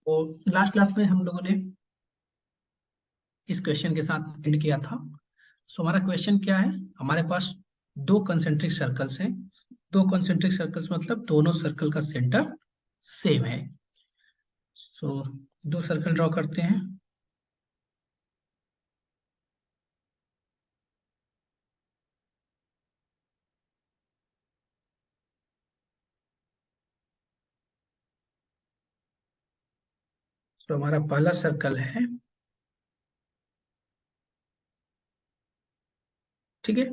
वो last class में हम लोगों ने इस क्वेश्चन के साथ एंड किया था। सो हमारा क्वेश्चन क्या है? हमारे पास दो कंसेंट्रिक सर्कल्स हैं। दो कंसेंट्रिक सर्कल्स मतलब दोनों सर्कल का सेंटर सेम है। सो दो सर्कल ड्रॉ करते हैं। सो हमारा पहला सर्कल है, ठीक है।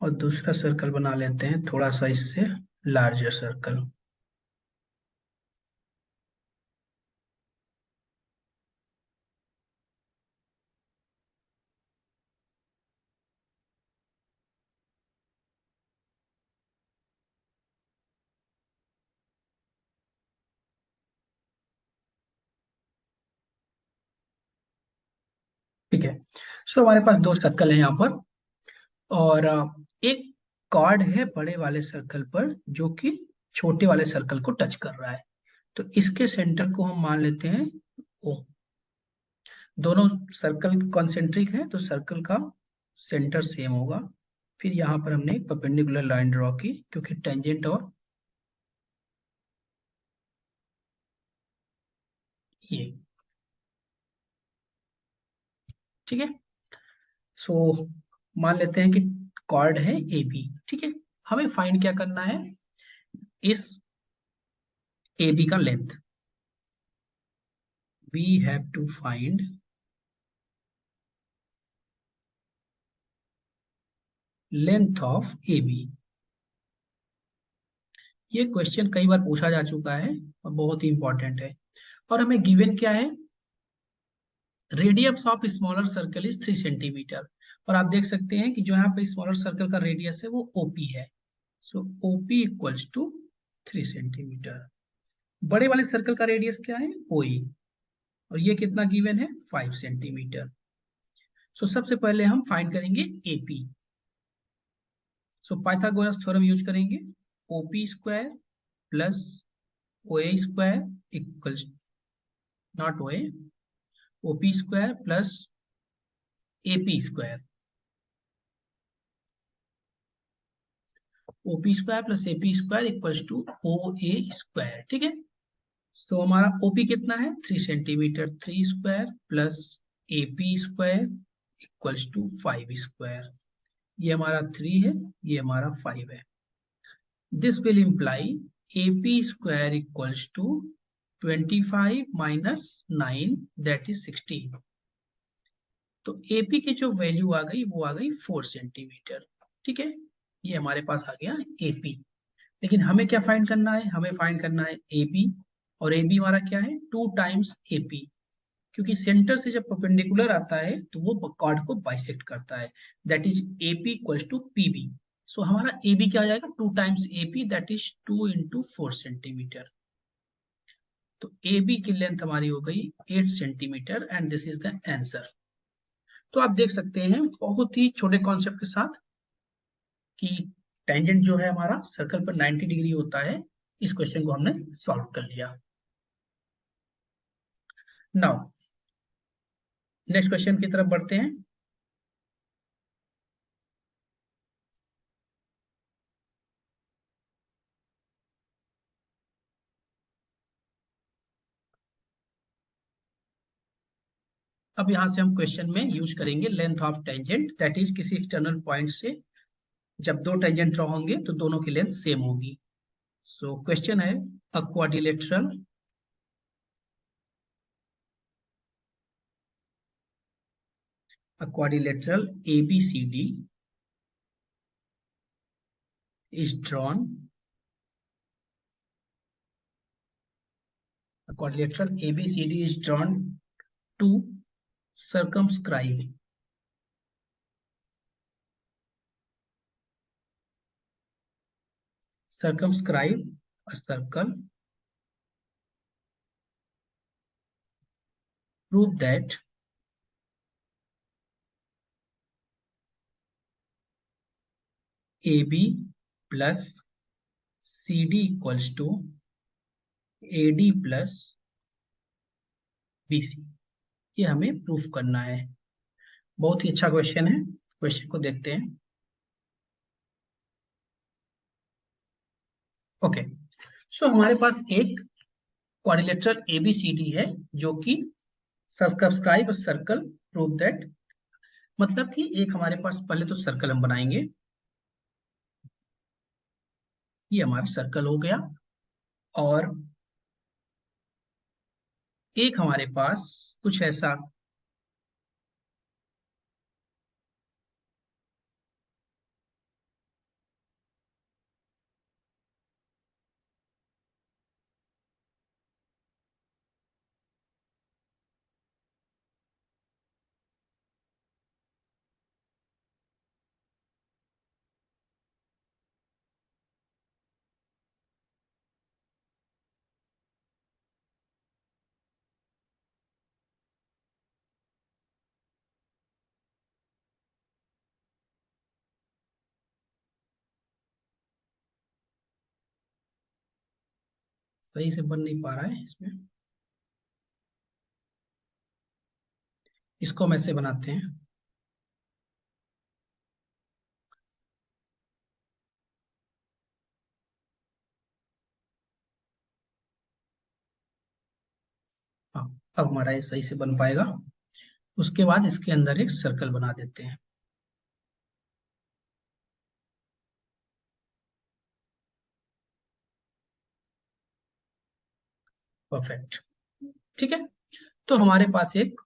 और दूसरा सर्कल बना लेते हैं थोड़ा सा इससे लार्जर सर्कल। ठीक है। सो हमारे पास दो सर्कल है यहाँ पर। और एक कॉर्ड है बड़े वाले सर्कल पर जो कि छोटे वाले सर्कल को टच कर रहा है। तो इसके सेंटर को हम मान लेते हैं ओ। दोनों सर्कल कॉन्सेंट्रिक है तो सर्कल का सेंटर सेम होगा। फिर यहाँ पर हमने एक परपेंडिकुलर लाइन ड्रॉ की क्योंकि टेंजेंट और ये, ठीक है। सो मान लेते हैं कि कॉर्ड है ए बी, ठीक है। हमें फाइंड क्या करना है? इस ए बी का length. We have to find length of A B. ये क्वेश्चन कई बार पूछा जा चुका है और बहुत ही इंपॉर्टेंट है। और हमें गिवन क्या है? Radius of smaller circle is 3 centimetre. और आप देख सकते हैं कि जो यहाँ पे स्मॉलर सर्कल का रेडियस है वो ओपी है। सो ओपी इक्वल्स टू 3 सेंटीमीटर। बड़े वाले सर्कल का रेडियस क्या है? ओई। और ये कितना गिवन है? 5 सेंटीमीटर। सो सबसे पहले हम फाइंड करेंगे AP. So Pythagoras theorem use करेंगे। OP square plus O A square equals, not O A, OP square plus AP square. OP square plus AP square equals to O A square, ठीक है। तो हमारा ओपी कितना है? 3 centimetre. 3 square plus AP square equals to 5 square. ये हमारा 3 है, ये हमारा 5 है। This will imply AP square equals to 25 minus 9 that is 16। तो एपी की जो वैल्यू आ गई वो आ गई 4 सेंटीमीटर, ठीक है। ये हमारे पास आ गया एपी। लेकिन हमें क्या फाइंड करना है? हमें फाइंड करना है एबी। और एबी हमारा क्या है? 2 टाइम्स एपी। क्योंकि सेंटर से जब परपेंडिकुलर आता है तो वो कॉर्ड को बाइसेक्ट करता है। That is AP equals to PB. So हमारा एबी क्या हो जाएगा? 2 times AP that is 2 × 4 centimetre. तो एबी की लेंथ हमारी हो गई 8 centimetre and this is the answer. तो आप देख सकते हैं बहुत ही छोटे कॉन्सेप्ट के साथ कि टेंजेंट जो है हमारा सर्कल पर 90 डिग्री होता है। इस क्वेश्चन को हमने सॉल्व कर लिया। नाउ नेक्स्ट क्वेश्चन की तरफ बढ़ते हैं। अब यहां से हम क्वेश्चन में यूज करेंगे length of tangent, that is किसी एक्सटर्नल पॉइंट से जब दो टेंजेंट ड्रॉ होंगे तो दोनों की लेंथ सेम होगी। सो क्वेश्चन है अ quadrilateral ABCD is drawn. A quadrilateral ABCD is drawn to circumscribe a circle. Prove that AB plus CD equals to AD plus BC। ये हमें प्रूफ करना है। बहुत ही अच्छा क्वेश्चन है। क्वेश्चन को देखते हैं। ओके, सो हमारे पास एक क्वाड्रिलेटरल ABCD है जो कि सब्सक्राइब सर्कल प्रूव दैट, मतलब कि एक हमारे पास पहले तो सर्कल हम बनाएंगे। ये हमारा सर्कल हो गया, और एक हमारे पास कुछ ऐसा सही से बन नहीं पा रहा है इसमें। इसको हम ऐसे बनाते हैं। हाँ, अब हमारा ये सही से बन पाएगा। उसके बाद इसके अंदर एक सर्कल बना देते हैं। परफेक्ट। ठीक है, तो हमारे पास एक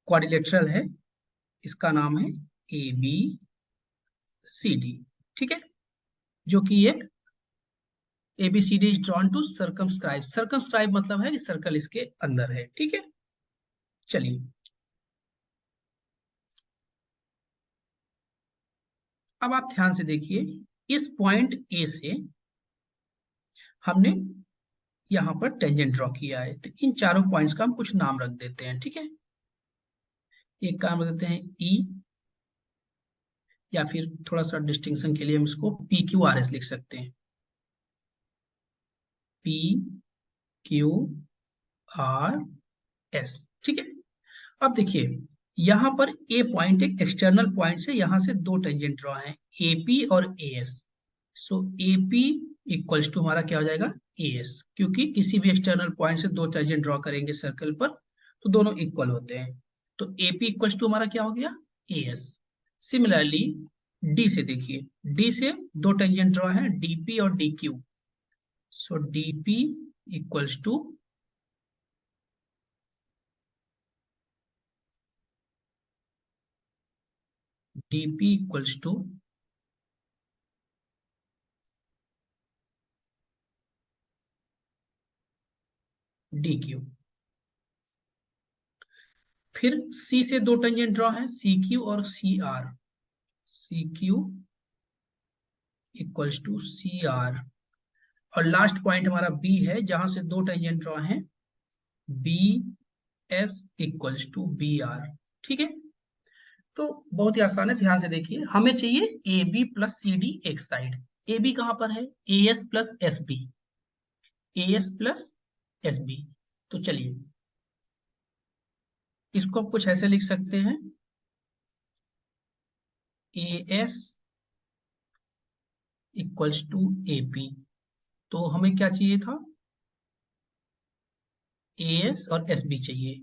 क्वाड्रिलेटरल है, इसका नाम है ABCD। ठीक है, जो कि एक ABCD is drawn to circumscribe. Circumscribe मतलब है कि सर्कल इसके अंदर है। ठीक है, चलिए अब आप ध्यान से देखिए। इस पॉइंट A से हमने यहाँ पर टेंजेंट ड्रॉ किया है, तो इन चारों पॉइंट्स का हम कुछ नाम रख देते हैं। ठीक है, एक का नाम रख देते हैं E, या फिर थोड़ा सा डिस्टिंक्शन के लिए हम इसको PQRS लिख सकते हैं। PQRS। ठीक है, अब देखिए यहाँ पर ए पॉइंट एक एक्सटर्नल पॉइंट से, यहाँ से दो टेंजेंट ड्रॉ हैं, AP और AS। So AP equals to हमारा क्या हो जाएगा, AS, क्योंकि किसी भी एक्सटर्नल पॉइंट से दो टेंजेंट ड्रॉ करेंगे सर्कल पर तो दोनों इक्वल होते हैं। तो AP इक्वल्स टू हमारा क्या हो गया, AS। सिमिलरली D से देखिए, D से दो टेंजेंट ड्रॉ है, DP और DQ। So DP equals to DP equals to DQ। फिर C से दो टेंजेंट ड्रॉ है, CQ और CR। CQ equals to CR। और लास्ट पॉइंट हमारा B है, जहां से दो टेंजेंट ड्रॉ हैं, BS इक्वल्स टू BR। ठीक है, तो बहुत ही आसान है। ध्यान से देखिए, हमें चाहिए AB प्लस CD एक साइड। AB कहां पर है, AS plus SB। AS plus SB। तो चलिए इसको आप कुछ ऐसे लिख सकते हैं, AS इक्वल्स टू AP। तो हमें क्या चाहिए था, AS और SB चाहिए,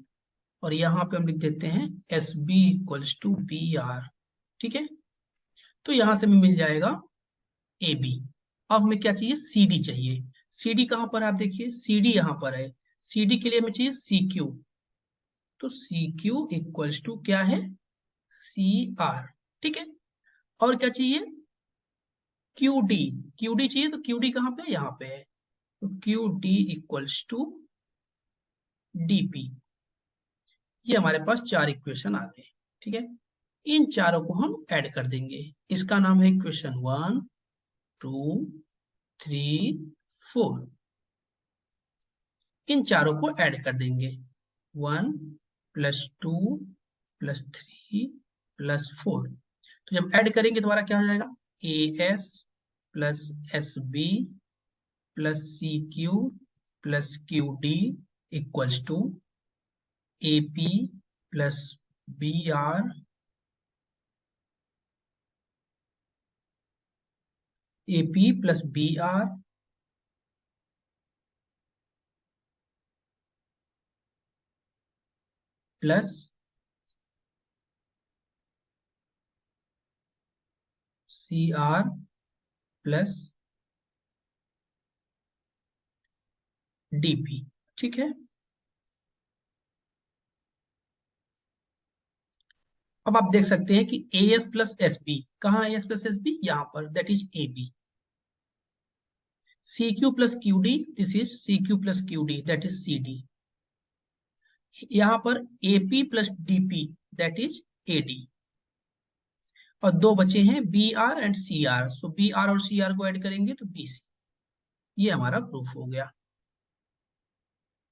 और यहाँ पे हम लिख देते हैं SB इक्वल्स टू BR। ठीक है, तो यहाँ से हमें मिल जाएगा AB। अब हमें क्या चाहिए, CD चाहिए। CD कहाँ पर है, आप देखिए CD यहाँ पर है। CD के लिए हमें चाहिए CQ। तो CQ इक्वल्स टू क्या है, CR। ठीक है, और क्या चाहिए, QD। QD चाहिए, तो QD कहाँ पे है, यहाँ पे है। तो QD इक्वल्स टू DP। ये हमारे पास चार इक्वेशन आ गए। ठीक है, इन चारों को हम ऐड कर देंगे। इसका नाम है इक्वेशन 1, 2, 3, 4। इन चारों को ऐड कर देंगे, 1 प्लस 2 प्लस 3 प्लस 4। तो जब ऐड करेंगे तो हमारा क्या हो जाएगा, AS plus SB plus CQ plus QD equals to AP plus BR AP plus BR plus CR plus DP। ठीक है, अब आप देख सकते हैं कि AS प्लस SB, कहाँ AS प्लस SB, यहाँ पर, that is AB। CQ plus QD, this is CQ plus QD, that is CD। यहाँ पर AP plus DP, that is AD। और दो बचे हैं BR and CR, so BR और CR को ऐड करेंगे तो BC। ये हमारा प्रूफ हो गया।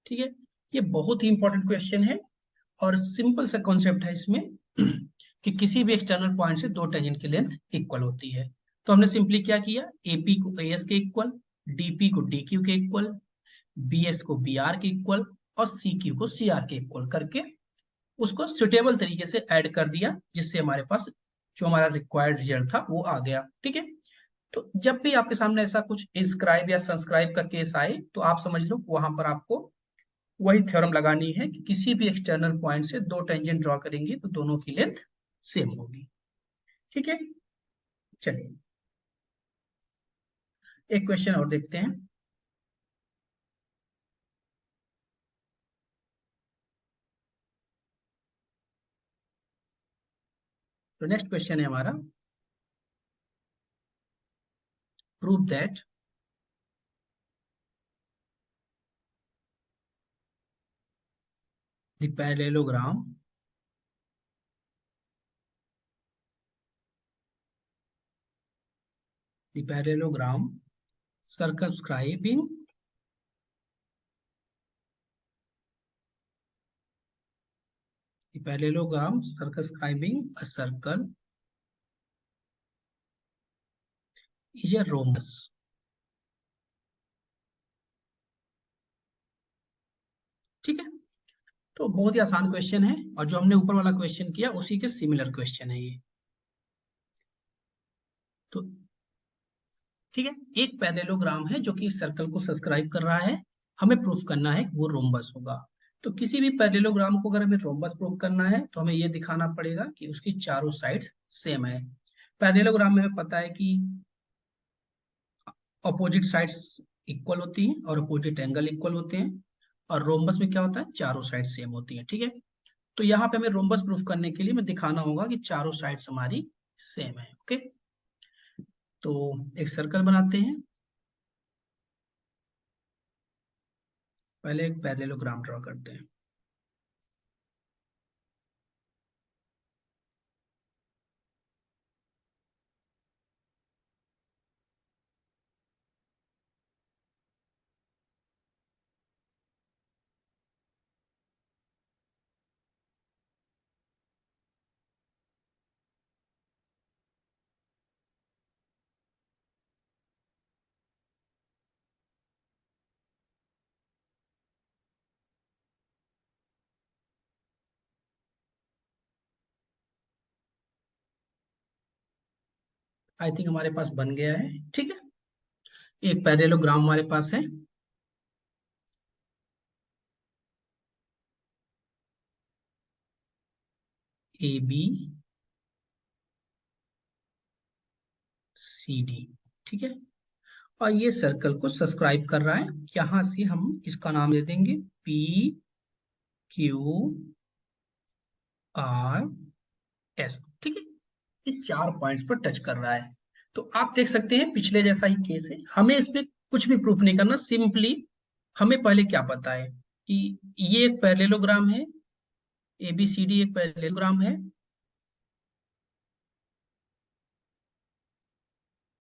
ठीक है, ये बहुत ही इंपॉर्टेंट क्वेश्चन है और सिंपल सा कॉन्सेप्ट है इसमें कि किसी भी एक्सटर्नल पॉइंट से दो टेंजेंट की लेंथ इक्वल होती है। तो हमने सिंपली क्या किया, AP को AS के इक्वल, DP को DQ के इक्वल, BS को BR के इक्वल और CQ को CR के इक्वल करके उसको सुटेबल तरीके से ऐड कर दिया, जिससे हमारे पास जो हमारा रिक्वायर्ड रिजल्ट था वो आ गया। ठीक है, तो जब भी आपके सामने ऐसा कुछ इंस्क्राइब या सब्सक्राइब का केस आए तो आप समझ लो वहां पर आपको वही थ्योरम लगानी है कि किसी भी एक्सटर्नल पॉइंट से दो टेंजेंट ड्रॉ करेंगे तो दोनों की लेंथ सेम होगी। ठीक है, चलिए एक क्वेश्चन और देखते हैं। तो नेक्स्ट क्वेश्चन है हमारा, prove that the parallelogram circumscribing a circle is a rhombus। ठीक है, तो बहुत ही आसान क्वेश्चन है और जो हमने ऊपर वाला क्वेश्चन किया उसी के सिमिलर क्वेश्चन है ये। तो ठीक है, एक पैरेललोग्राम है जो कि इस सर्कल को सब्सक्राइब कर रहा है, हमें प्रूफ करना है कि वो रोम्बस होगा। तो किसी भी पैरेललोग्राम को अगर हमें रोम्बस प्रूफ करना है तो हमें ये दिखाना पड़ेगा कि उसकी चारों साइड सेम है। पैरेललोग्राम में हमें पता है कि अपोजिट साइड्स इक्वल होती हैं और अपोजिट एंगल इक्वल होते हैं, और रोम्बस में क्या होता है, चारों साइड सेम होती है। ठीक है, तो यहाँ पे हमें रोम्बस प्रूफ करने के लिए हमें दिखाना होगा कि चारों साइड्स हमारी सेम है। ओके, तो एक सर्कल बनाते हैं, पहले एक पैरेललोग्राम ड्रॉ करते हैं। आई थिंक हमारे पास बन गया है। ठीक है, एक पैरेललोग्राम हमारे पास है, AB CD। ठीक है, और ये सर्कल को सब्सक्राइब कर रहा है, यहां से हम इसका नाम दे देंगे PQRS। ठीक है, ये चार पॉइंट्स पर टच कर रहा है। तो आप देख सकते हैं पिछले जैसा ही केस है, हमें इसमें कुछ भी प्रूफ नहीं करना, सिंपली हमें पहले क्या पता है कि ये एक पैरेललोग्राम है, ABCD एक पैरेललोग्राम है